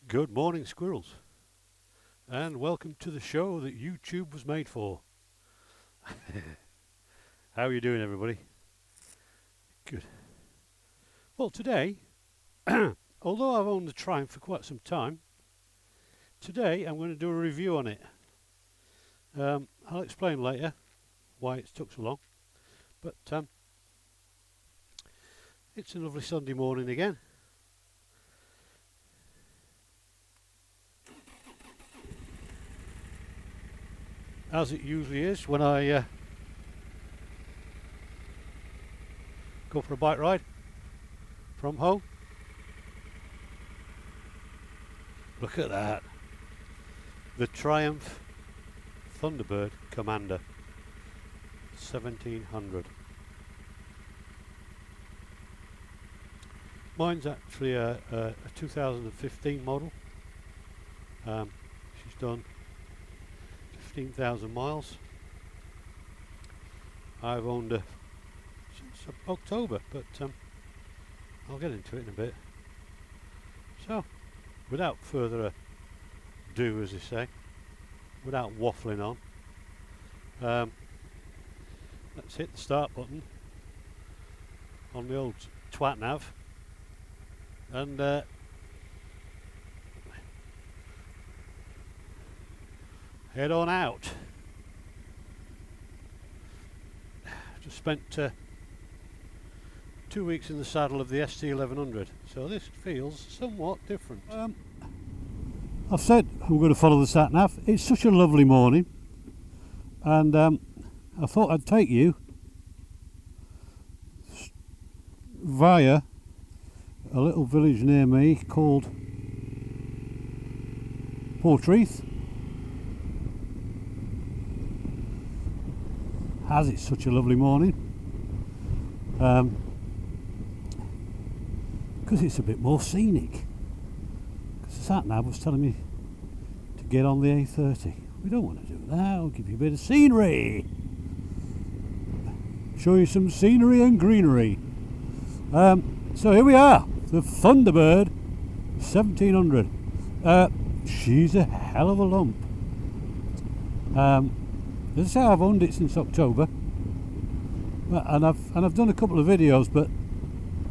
Good morning, squirrels, and welcome to the show that YouTube was made for. How are you doing, everybody? Good. Well, today, although I've owned the Triumph for quite some time, today I'm going to do a review on it. I'll explain later why it took so long, but it's a lovely Sunday morning again. As it usually is when I go for a bike ride from home. Look at that. The Triumph Thunderbird Commander 1700. Mine's actually a 2015 model. She's done 15,000 miles. I've owned her since October, but I'll get into it in a bit. So, without further ado, as they say, without waffling on, let's hit the start button on the old twat nav and head on out. Just spent 2 weeks in the saddle of the ST1100, so this feels somewhat different. I've said I'm going to follow the sat nav. It's such a lovely morning, and I thought I'd take you via a little village near me called Portreath. As it's such a lovely morning, because it's a bit more scenic. Because the sat nav was telling me to get on the A30. We don't want to do that. I'll give you a bit of scenery, show you some scenery and greenery. So here we are, the Thunderbird 1700. She's a hell of a lump. As I say, I've owned it since October, and I've done a couple of videos, but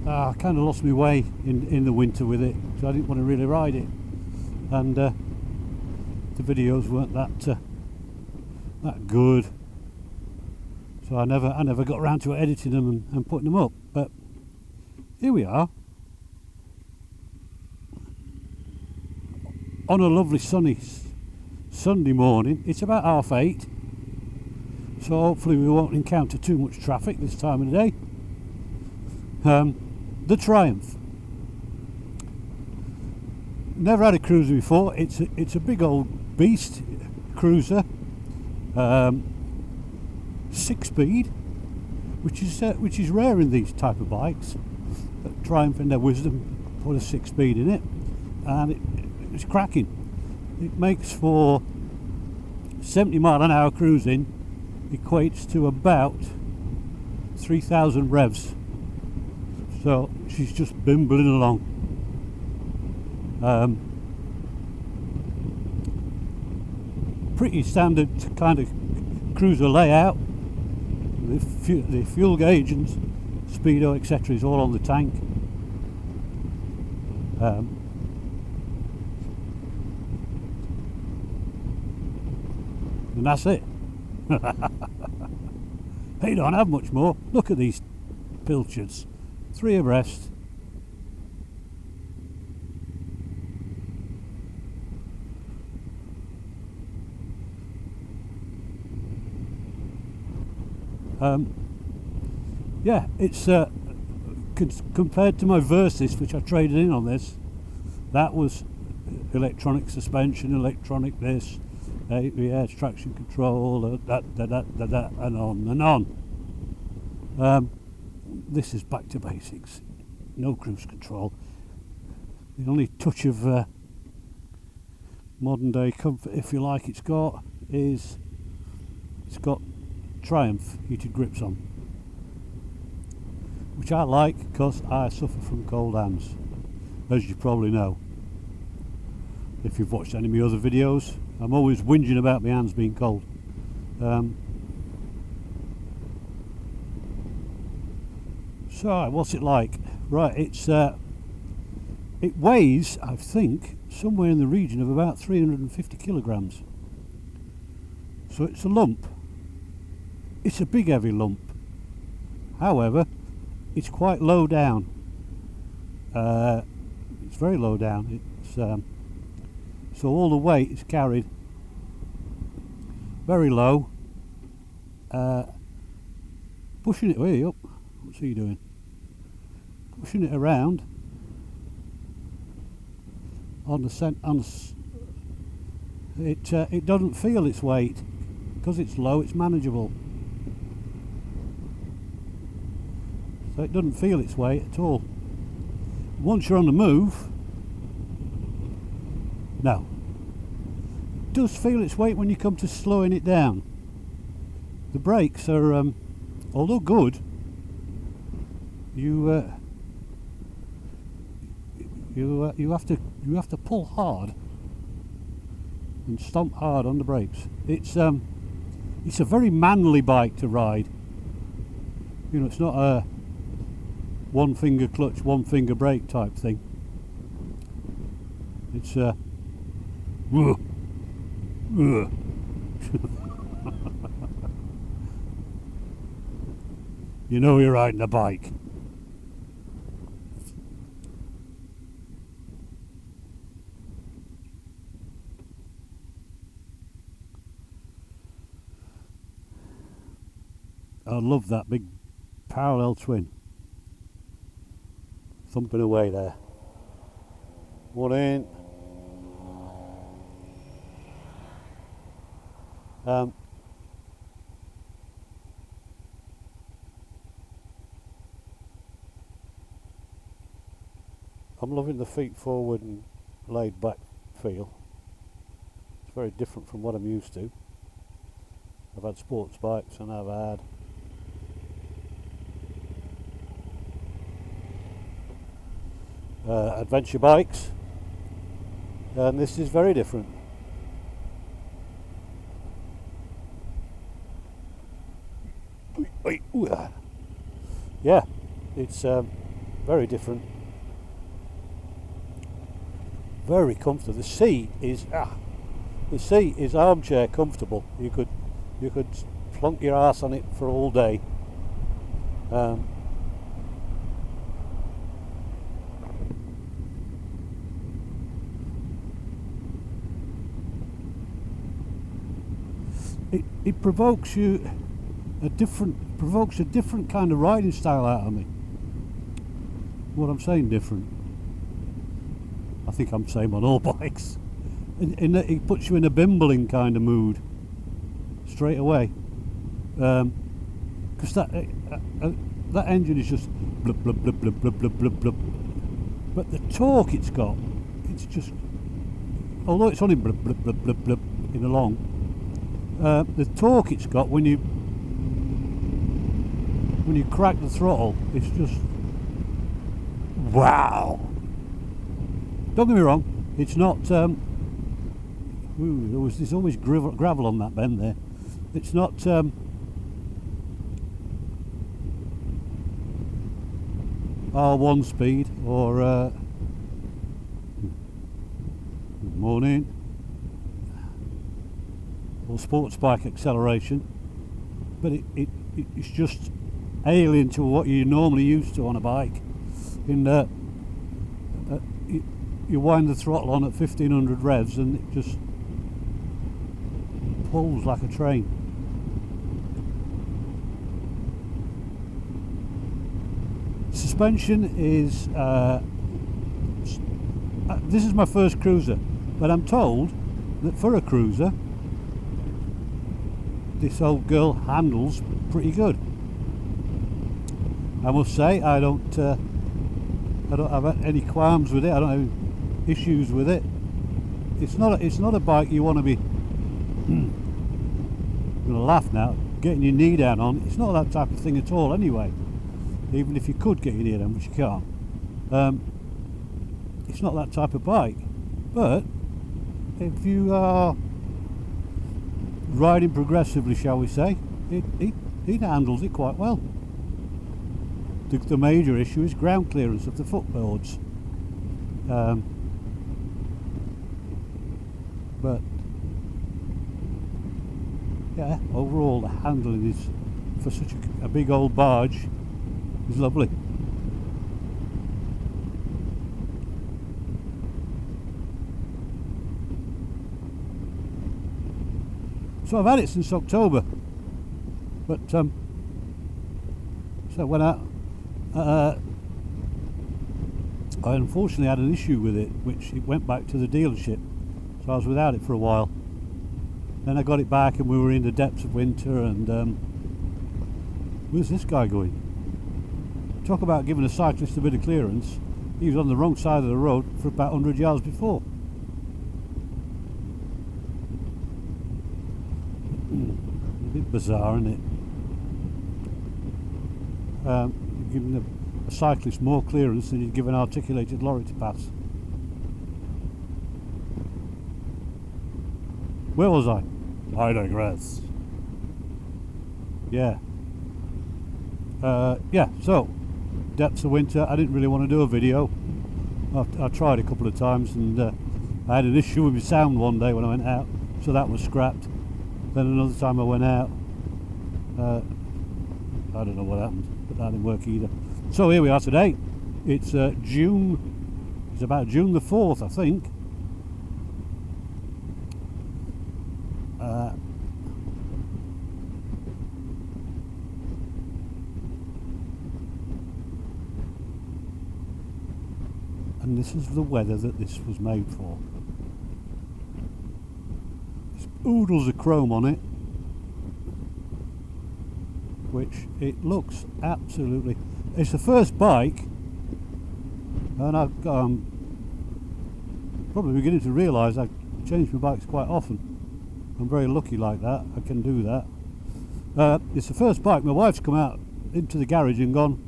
I kind of lost my way in the winter with it, so I didn't want to really ride it, and the videos weren't that good, so I never got around to editing them and putting them up. But here we are on a lovely sunny Sunday morning. It's about 8:30. So hopefully we won't encounter too much traffic this time of the day. The Triumph. Never had a cruiser before. It's a big old beast cruiser, 6-speed, which is rare in these type of bikes. But Triumph, in their wisdom, put a 6-speed in it, and it's cracking. It makes for 70 mile an hour cruising. Equates to about 3,000 revs, so she's just bimbling along. Pretty standard kind of cruiser layout. The fuel gauge and speedo, etc., is all on the tank. And that's it. They don't have much more. Look at these pilchards, 3 abreast. Yeah, it's compared to my Versys, which I traded in on this. That was electronic suspension, electronic this, ABS, traction control, that, and on and on. This is back to basics. No cruise control. The only touch of modern day comfort, if you like, it's got Triumph heated grips on, which I like because I suffer from cold hands, as you probably know. if you've watched any of my other videos. I'm always whinging about my hands being cold. So what's it like? Right, it weighs, I think, somewhere in the region of about 350 kilograms. So it's a lump. It's a big heavy lump. However, it's quite low down. It's very low down. It's so all the weight is carried very low. Pushing it way up. What's he doing? Pushing it around on the it doesn't feel its weight because it's low. It's manageable, so it doesn't feel its weight at all. Once you're on the move, no, it does feel its weight when you come to slowing it down. The brakes are, although good, you have to pull hard and stomp hard on the brakes. It's a very manly bike to ride. You know, it's not a one finger clutch, one finger brake type thing. It's you know you're riding a bike. I love that big parallel twin. Thumping away there. One in. I'm loving the feet forward and laid back feel. It's very different from what I'm used to. I've had sports bikes and I've had adventure bikes, and this is very different. Yeah, it's very different, very comfortable. The seat is armchair comfortable. You could plonk your ass on it for all day. It provokes a different kind of riding style out of me. What I'm saying different, I think I'm saying on all bikes. In that it puts you in a bimbling kind of mood straight away, because that engine is just blub blub blub blub blub blub blub blub. But the torque it's got, it's just, although it's only blub blub blub blub blub in a long, the torque it's got when you crack the throttle, it's just wow. Don't get me wrong, it's not. There's always gravel on that bend there. It's not. R1 speed or. Good morning. Or sports bike acceleration, but it's just alien to what you're normally used to on a bike. In that you wind the throttle on at 1500 revs and it just pulls like a train. Suspension is this is my first cruiser, but I'm told that for a cruiser this old girl handles pretty good. I must say I don't have any qualms with it. I don't have issues with it. It's not a bike you want to be I'm gonna laugh now, getting your knee down on. It's not that type of thing at all anyway. Even if you could get your knee down, which you can't. It's not that type of bike. But if you are riding progressively, shall we say, it handles it quite well. The major issue is ground clearance of the footboards. But yeah, overall the handling is, for such a big old barge, is lovely. So I've had it since October, but so when I unfortunately had an issue with it, which it went back to the dealership, so I was without it for a while. Then I got it back and we were in the depths of winter, and where's this guy going? Talk about giving a cyclist a bit of clearance. He was on the wrong side of the road for about 100 yards before. A bit bizarre, isn't it? Giving a cyclist more clearance than you'd give an articulated lorry to pass. Where was I? I digress. Yeah. Yeah, so depths of winter. I didn't really want to do a video. I tried a couple of times, and I had an issue with my sound one day when I went out, so that was scrapped. Then another time I went out, I don't know what happened, but that didn't work either. So here we are today. It's June. It's about June the 4th, I think. And this is the weather that this was made for. There's oodles of chrome on it, which it looks absolutely... It's the first bike, and I've probably beginning to realise I change my bikes quite often. I'm very lucky like that. I can do that. It's the first bike my wife's come out into the garage and gone,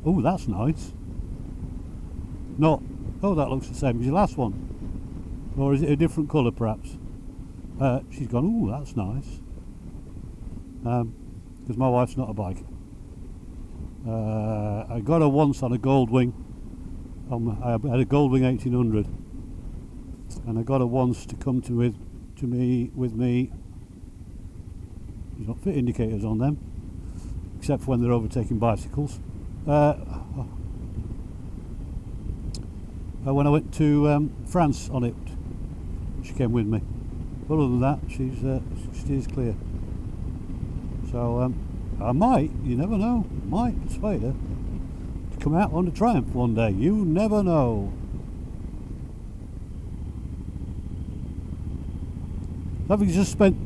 oh, that's nice. Not, oh, that looks the same as your last one. Or is it a different colour perhaps? She's gone, oh, that's nice. Because my wife's not a biker. I got her once on a Goldwing. I had a Goldwing 1800, and I got her once to come with me. There's not fit indicators on them, except for when they're overtaking bicycles. When I went to France on it, she came with me. But other than that, she steers clear. So I might, you never know, might persuade her to come out on a Triumph one day. You never know. Having just spent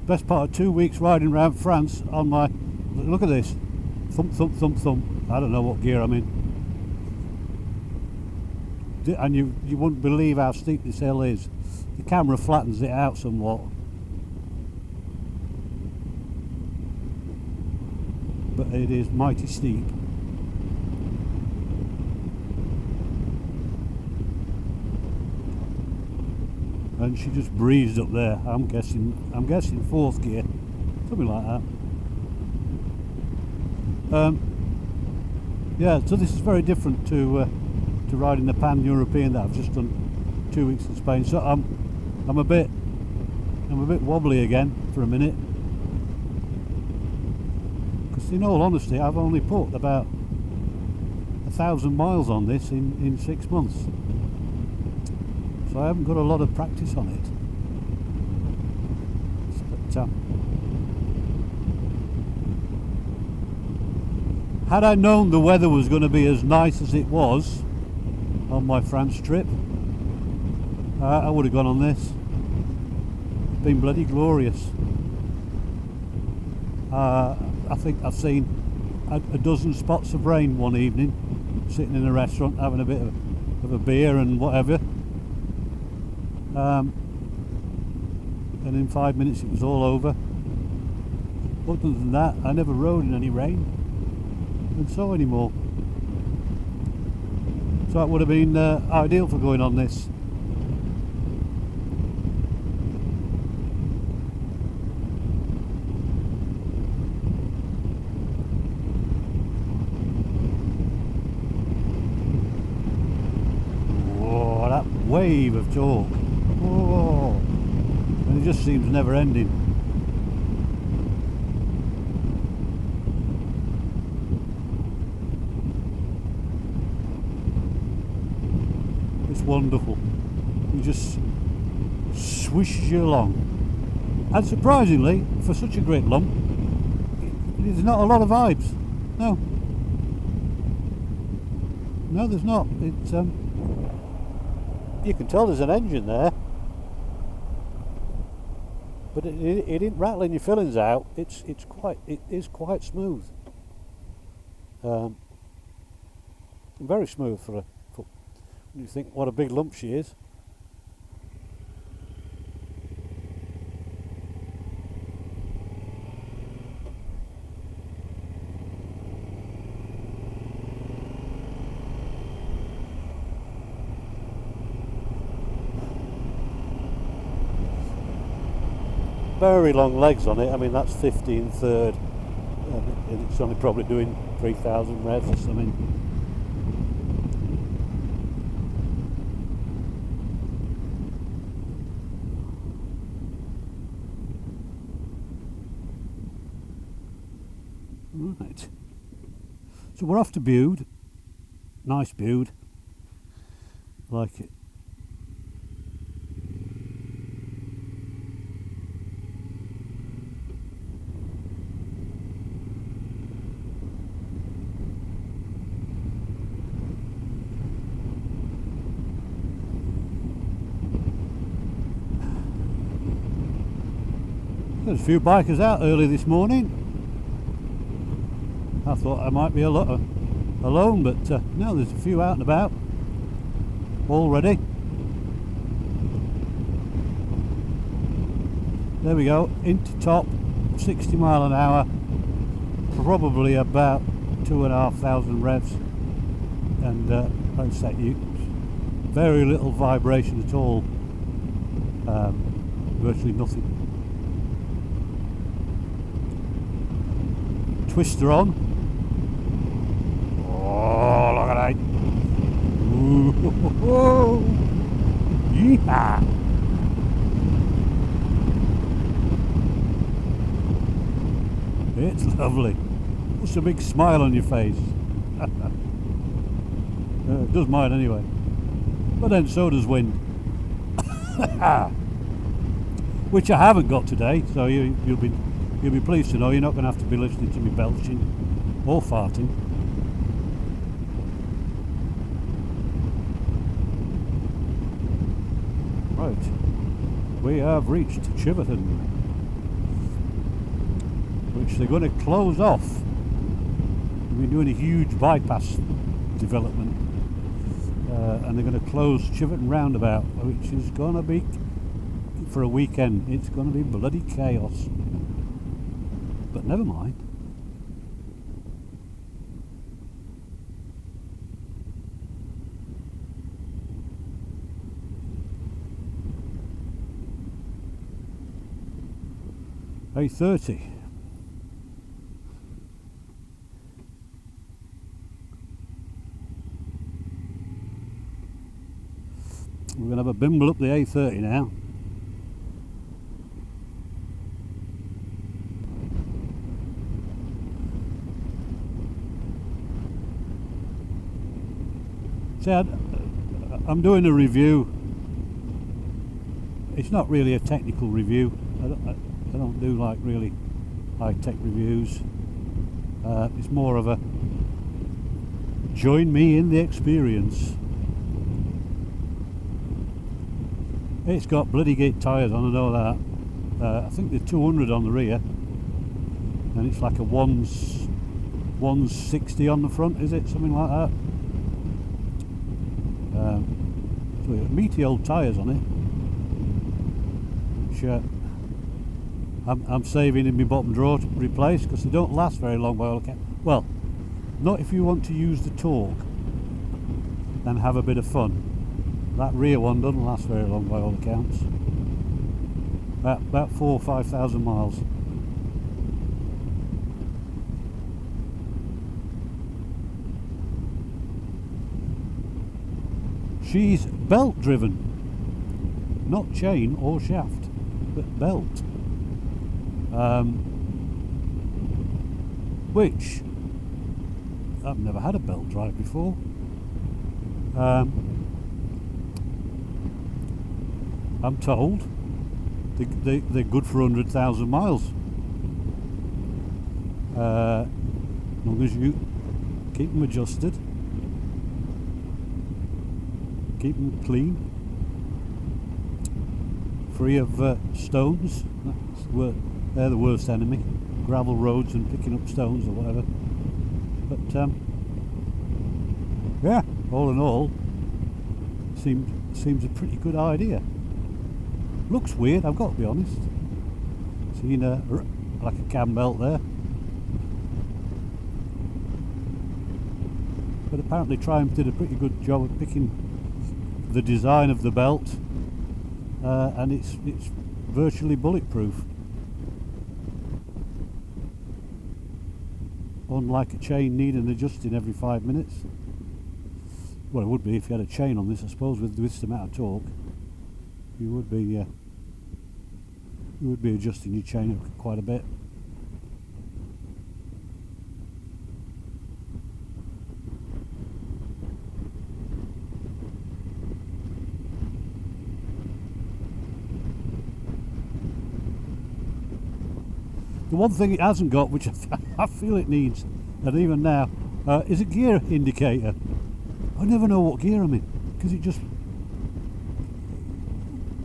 the best part of 2 weeks riding around France on my, look at this, thump thump thump thump, I don't know what gear I'm in. And you wouldn't believe how steep this hill is. The camera flattens it out somewhat. But it is mighty steep. And she just breezed up there. I'm guessing fourth gear, something like that. Yeah, so this is very different to riding the pan-European that I've just done 2 weeks in Spain. So I'm a bit wobbly again for a minute. Because in all honesty, I've only put about 1,000 miles on this in 6 months. So I haven't got a lot of practice on it. But, had I known the weather was going to be as nice as it was on my France trip, I would have gone on this. It's been bloody glorious. I think I've seen a dozen spots of rain one evening, sitting in a restaurant having a bit of a beer and whatever. And in 5 minutes it was all over. Other than that, I never rode in any rain, and so anymore. So it would have been ideal for going on this. wave of torque. Oh, and it just seems never ending. It's wonderful. It just swishes you along. And surprisingly, for such a great lump, there's not a lot of vibes. No. No, there's not. It's you can tell there's an engine there, but it isn't rattling your fillings out. It is quite smooth. Very smooth for when you think what a big lump she is. Very long legs on it. I mean, that's 15 third, and it's only probably doing 3,000 revs or something. Right, so we're off to Bude. Nice Bude, like it. There's a few bikers out early this morning. I thought I might be alone, but no, there's a few out and about already. There we go, into top, 60 mile an hour, probably about 2,500 revs, and like I said, very little vibration at all, virtually nothing. Twister on. Oh, look at that! Ooh, yeehaw! It's lovely. Puts a big smile on your face. It does mine anyway. But then so does wind. Which I haven't got today, so you'll be pleased to know you're not going to have to be listening to me belching or farting. Right, we have reached Chiverton, which they're going to close off. We're doing a huge bypass development, and they're going to close Chiverton roundabout, which is going to be, for a weekend, it's going to be bloody chaos. But never mind. A30. We're going to have a bimble up the A30 now. I'm doing a review. It's not really a technical review. I don't do like really high-tech reviews. It's more of a join me in the experience. It's got bloody gate tyres on, I know that. I think they're 200 on the rear, and it's like a 160 on the front, is it? Something like that. So meaty old tyres on it, which I'm saving in my bottom drawer to replace, because they don't last very long by all accounts. Well, not if you want to use the torque and have a bit of fun. That rear one doesn't last very long by all accounts. About 4,000 or 5,000 miles. She's belt driven, not chain or shaft, but belt. Which I've never had a belt drive before. I'm told they're good for 100,000 miles. As long as you keep them adjusted, keep them clean, free of stones. They're the worst enemy. Gravel roads and picking up stones or whatever. But yeah, all in all, seems a pretty good idea. Looks weird, I've got to be honest. Seen like a cam belt there. But apparently Triumph did a pretty good job of picking the design of the belt, and it's virtually bulletproof. Unlike a chain needing adjusting every 5 minutes. Well, it would be if you had a chain on this, I suppose, with this amount of torque. You would be adjusting your chain quite a bit. The one thing it hasn't got, which I feel it needs, and even now, is a gear indicator. I never know what gear I'm in, because it just,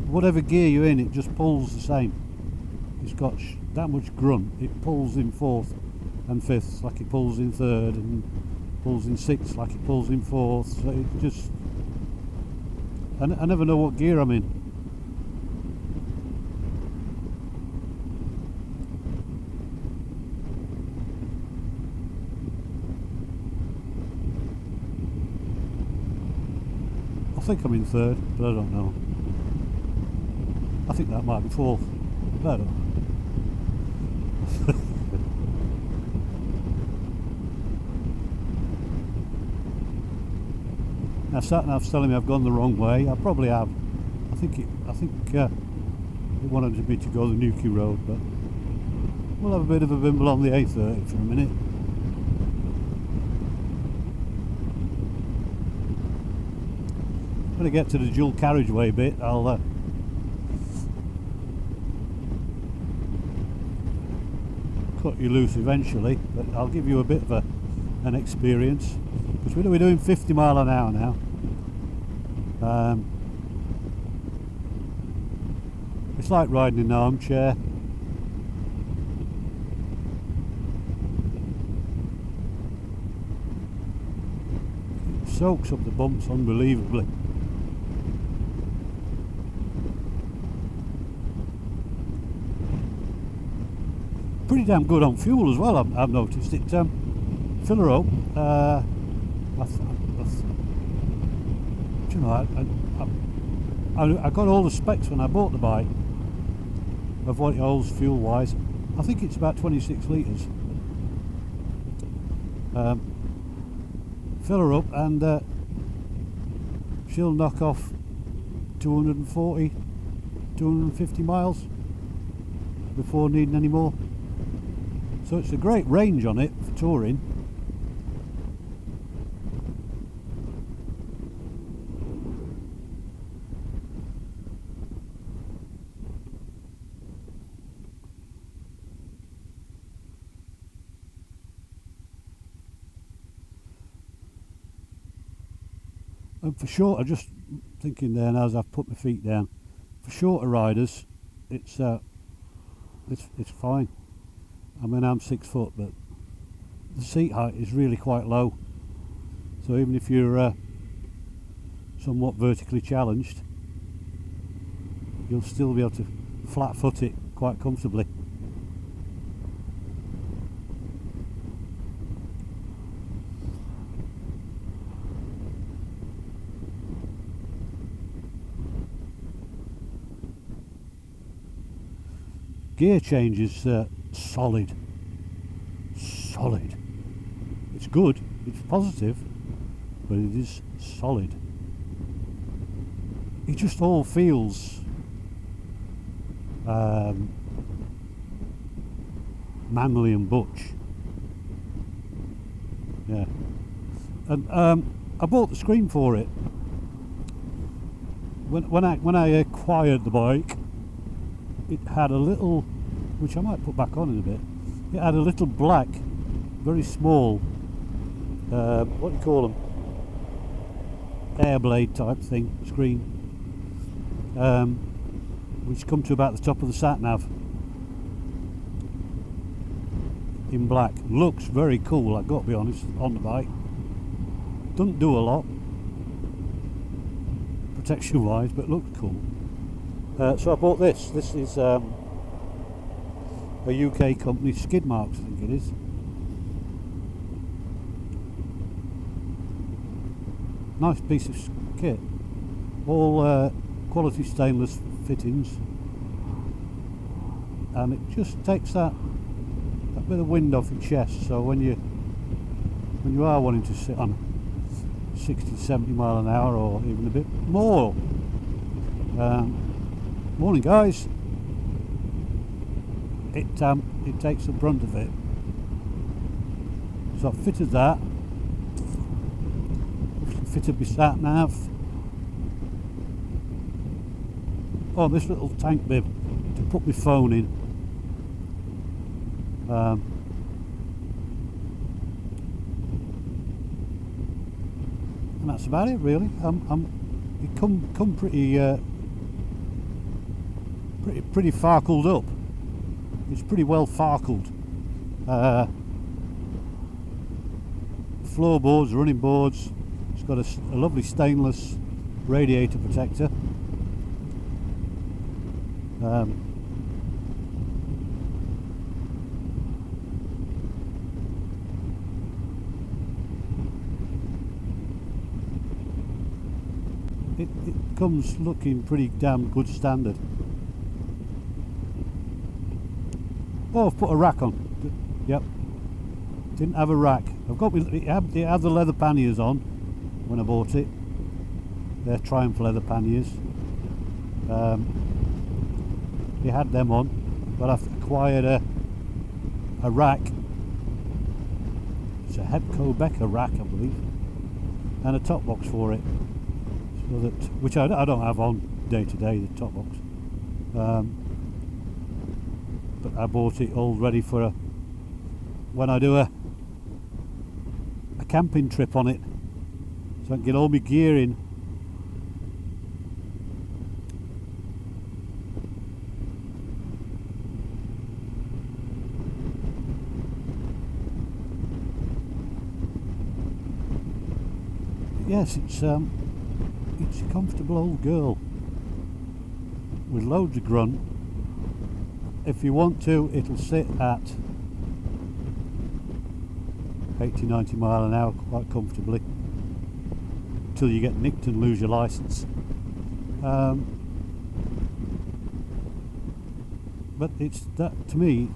whatever gear you're in, it just pulls the same. It's got that much grunt, it pulls in 4th and 5th like it pulls in 3rd, and pulls in 6th like it pulls in 4th, so it just, I never know what gear I'm in. I think I'm in 3rd, but I don't know. I think that might be 4th, but I don't know. Now sat-nav's telling me I've gone the wrong way. I probably have. I think it wanted me to go the Newquay Road, but we'll have a bit of a bimble on the A30 for a minute. When I get to the dual carriageway bit, I'll cut you loose eventually, but I'll give you a bit of an experience, because we're doing 50 mile an hour now. It's like riding in an armchair. It soaks up the bumps unbelievably. Pretty damn good on fuel as well, I've noticed it. Fill her up. Do you know, I got all the specs when I bought the bike of what it holds fuel wise. I think it's about 26 litres. Fill her up and she'll knock off 240, 250 miles before needing any more. So it's a great range on it for touring. And for shorter, just thinking there now as I've put my feet down, for shorter riders, it's fine. I mean, I'm 6 foot, but the seat height is really quite low. So even if you're somewhat vertically challenged, you'll still be able to flat foot it quite comfortably. Gear change is solid. It's good, it's positive, but it is solid. it just all feels manly and butch. Yeah. And I bought the screen for it. When I acquired the bike, it had a little, which I might put back on in a bit. It had a little black, very small, what do you call them? Air blade type thing, screen, which come to about the top of the sat nav in black. Looks very cool, I've got to be honest, on the bike. Doesn't do a lot protection wise, but looks cool. So I bought this. This is a UK company, Skidmarks I think it is. Nice piece of kit, all quality stainless fittings, and it just takes that bit of wind off your chest, so when you are wanting to sit on 60-70 mile an hour or even a bit more. Morning guys. It takes the brunt of it. So I've fitted that. Fitted my sat nav. Oh, this little tank bib to put my phone in. And that's about it really. It come pretty farkled up. It's pretty well farkled. Floorboards, running boards. It's got a lovely stainless radiator protector. It comes looking pretty damn good standard. Oh, I've put a rack on. Yep. Didn't have a rack. I've got it had the leather panniers on when I bought it. They're Triumph leather panniers. It had them on, but I've acquired a rack. It's a Hebco Becker rack, I believe, and a top box for it. So that, which I don't have on day to day, the top box. But I bought it all ready for when I do a camping trip on it, so I can get all my gear in. Yes, it's a comfortable old girl with loads of grunt. If you want to, it'll sit at 80-90 mile an hour quite comfortably until you get nicked and lose your license. But it's that, to me,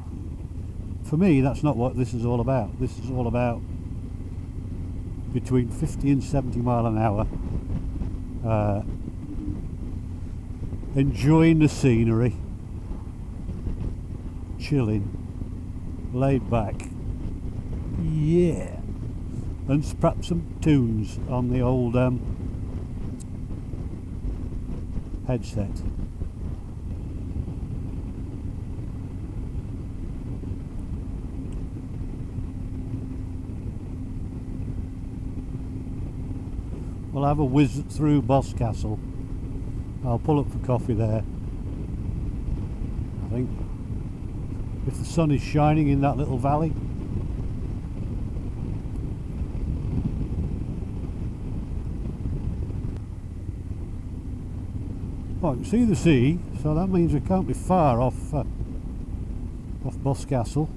for me, that's not what this is all about. This is all about between 50 and 70 mile an hour, enjoying the scenery, chilling, laid back, yeah, and perhaps some tunes on the old headset. We'll have a whiz through Boscastle. I'll pull up for coffee there, I think, if the sun is shining in that little valley. Oh, I can see the sea, so that means we can't be far off Boscastle.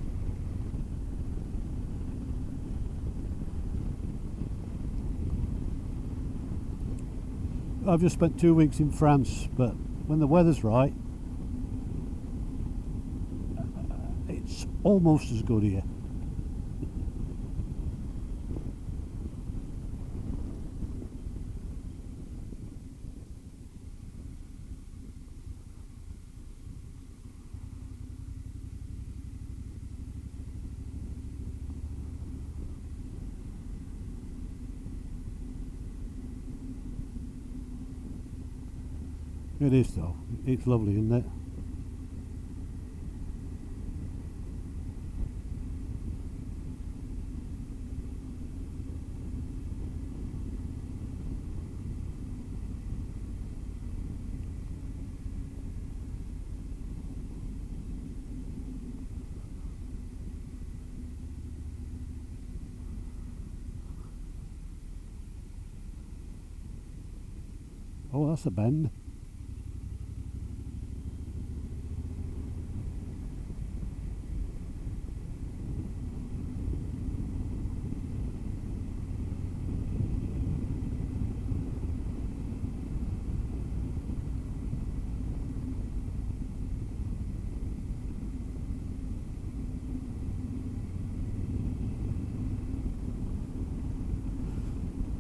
I've just spent 2 weeks in France, but when the weather's right, it's almost as good here. It is though. It's lovely, isn't it? Oh, that's a bend.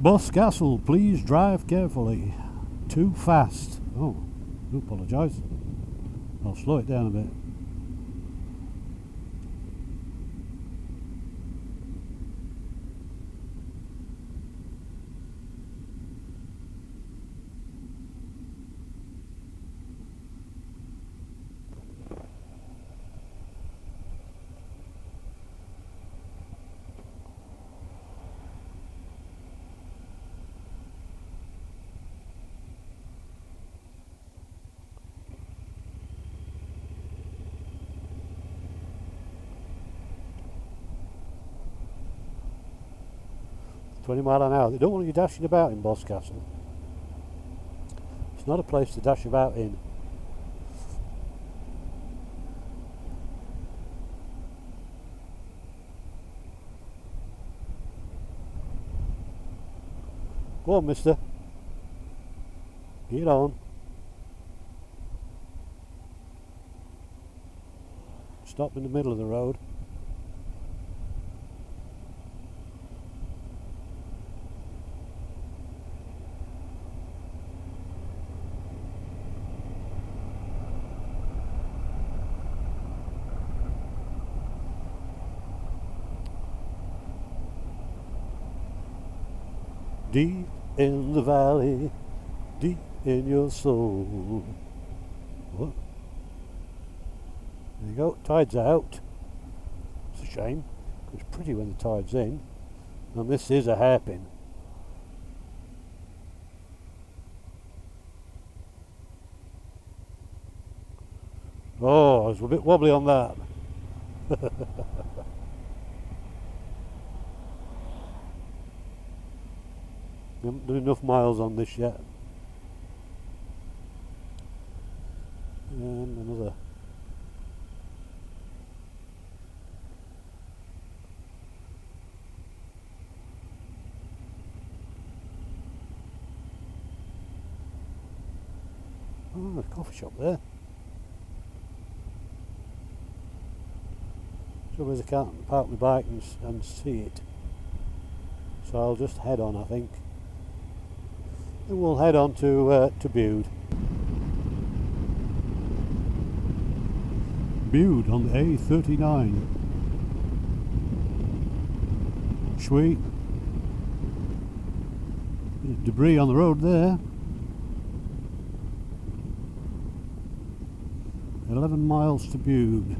Boscastle, please drive carefully. Too fast. Oh, I do apologise. I'll slow it down a bit. £20 mph. They don't want you dashing about in Boscastle. It's not a place to dash about in. Go on, mister. Get on. Stop in the middle of the road. Deep in the valley, deep in your soul. What? There you go, tide's out. It's a shame, it's pretty when the tide's in. And this is a hairpin. Oh, I was a bit wobbly on that. We haven't done enough miles on this yet. And another. Oh, there's a coffee shop there. Trouble is I can't park my bike and see it. So I'll just head on, I think. And we'll head on to Bude. Bude on the A39. Sweet. There's debris on the road there. 11 miles to Bude.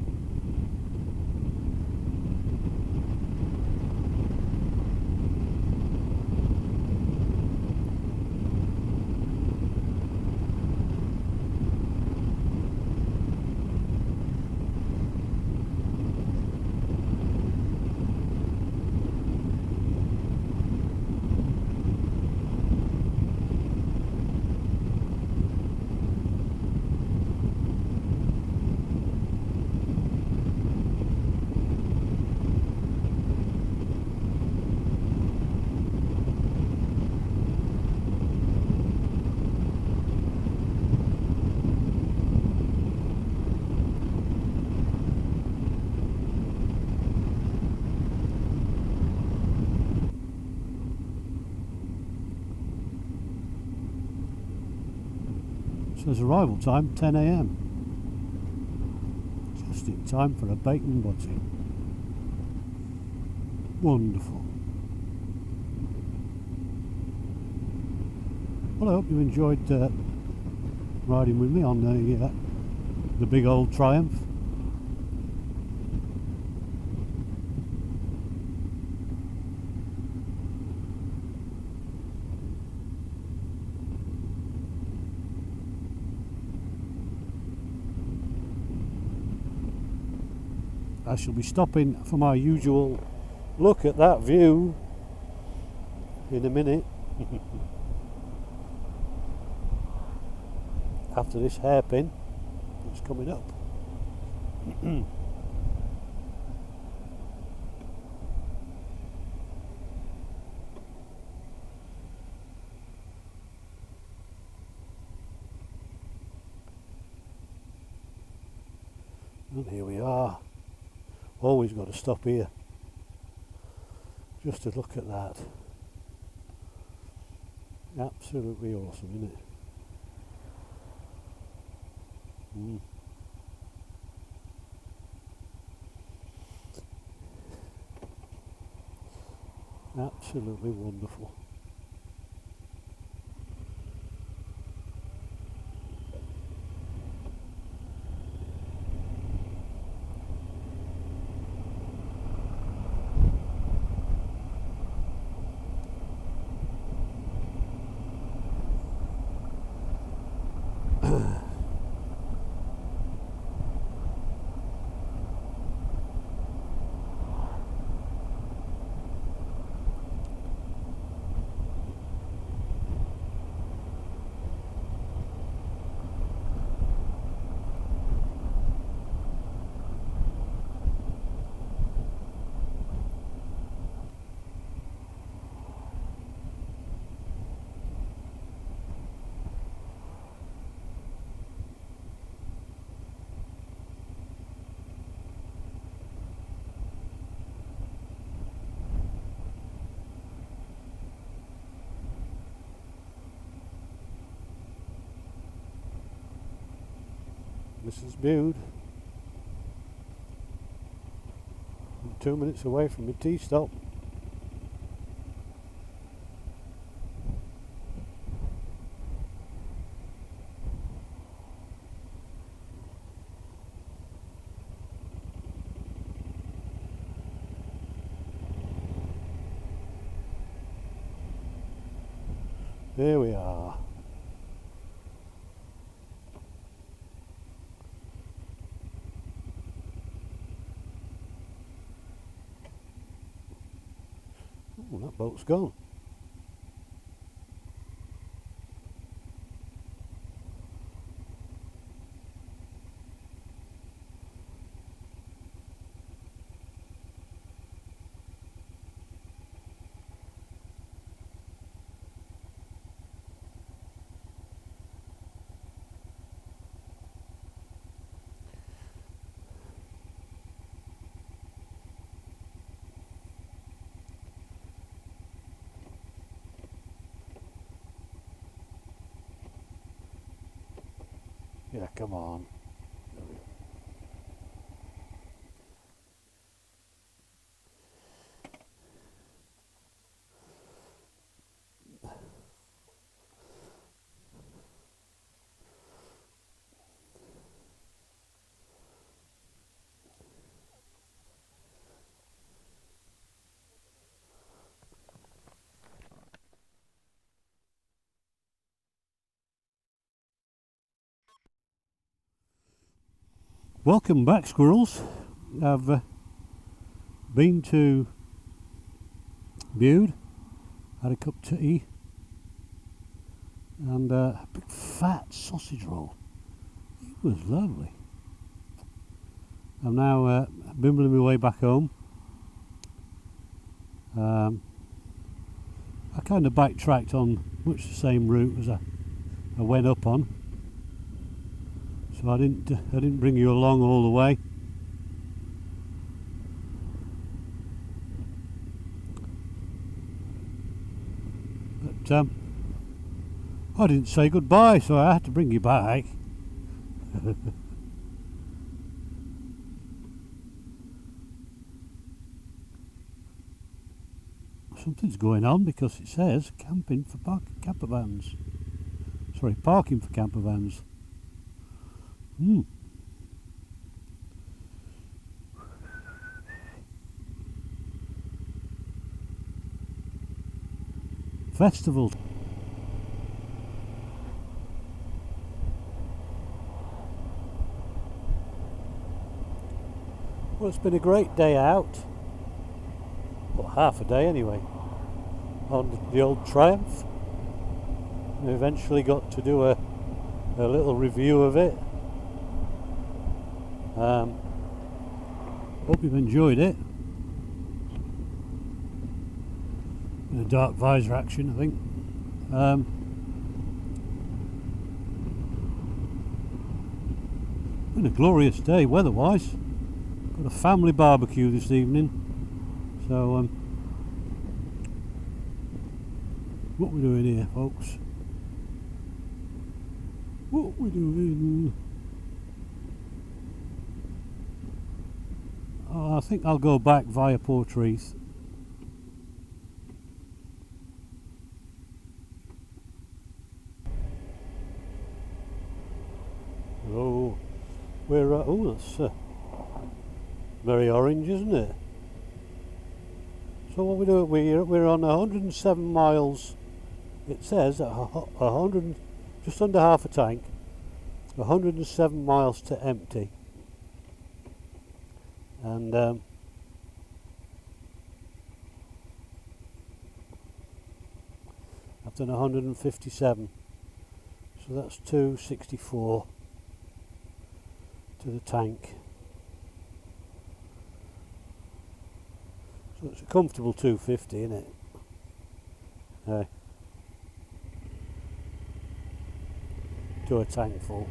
Says arrival time 10 AM. Just in time for a bacon butty. Wonderful. Well, I hope you enjoyed riding with me on the big old Triumph. I shall be stopping for my usual look at that view in a minute. After this hairpin that's coming up. And here we are. Always got to stop here just to look at that. Absolutely awesome, isn't it? Absolutely wonderful. This is Bude. I'm 2 minutes away from my tea stop. There we are. Oh, that boat's gone. Yeah, come on. Welcome back, squirrels. I've been to Bude, had a cup of tea and a big fat sausage roll. It was lovely. I'm now bimbling my way back home. I kind of backtracked on much the same route as I went up on. So I didn't bring you along all the way. But I didn't say goodbye, so I had to bring you back. Something's going on because it says camping for camper vans. Sorry, parking for camper vans. Festival. Well, it's been a great day out. Well, half a day anyway, on the old Triumph. We eventually got to do a little review of it. Hope you've enjoyed it. A dark visor action, I think. Been a glorious day weather-wise. Got a family barbecue this evening. So what we're doing here, folks? What we're doing? Oh, I think I'll go back via Portreath. Oh, we're oh, that's very orange, isn't it? So what we do? We're on 107 miles. It says 100, just under half a tank. 107 miles to empty. And I've done 157, so that's 264 to the tank. So it's a comfortable 250, isn't it? To a tank full.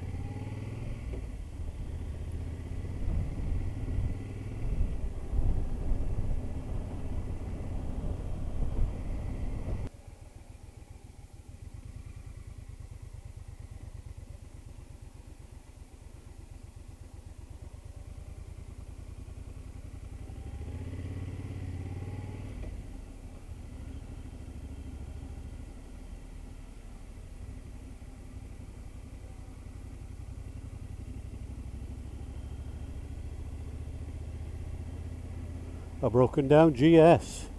A broken down GS.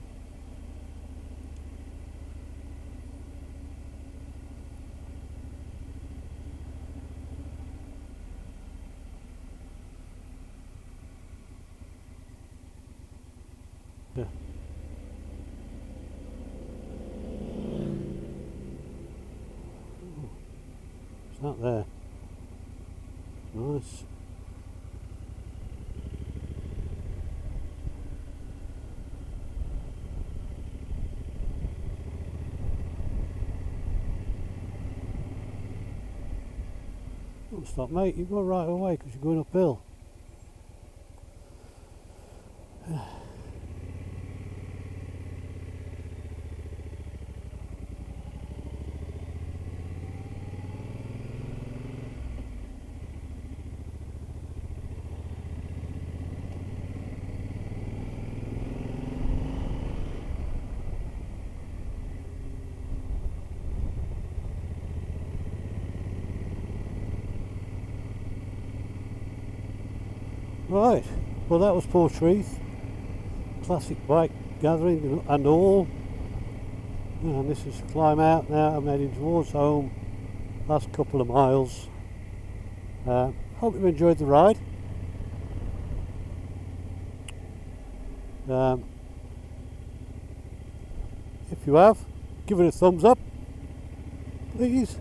Yeah. It's not there. Nice. Don't stop, mate, you go right away because you're going uphill. Right, well that was Portreath, classic bike gathering and all, and this is climb out now. I'm heading towards home, last couple of miles. Hope you've enjoyed the ride. If you have, give it a thumbs up, please.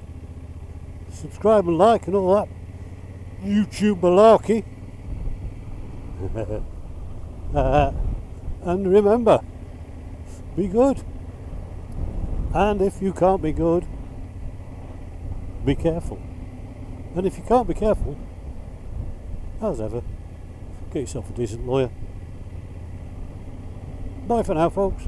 Subscribe and like and all that YouTube malarkey. And remember, be good, and if you can't be good, be careful, and if you can't be careful, as ever, get yourself a decent lawyer. Bye for now, folks.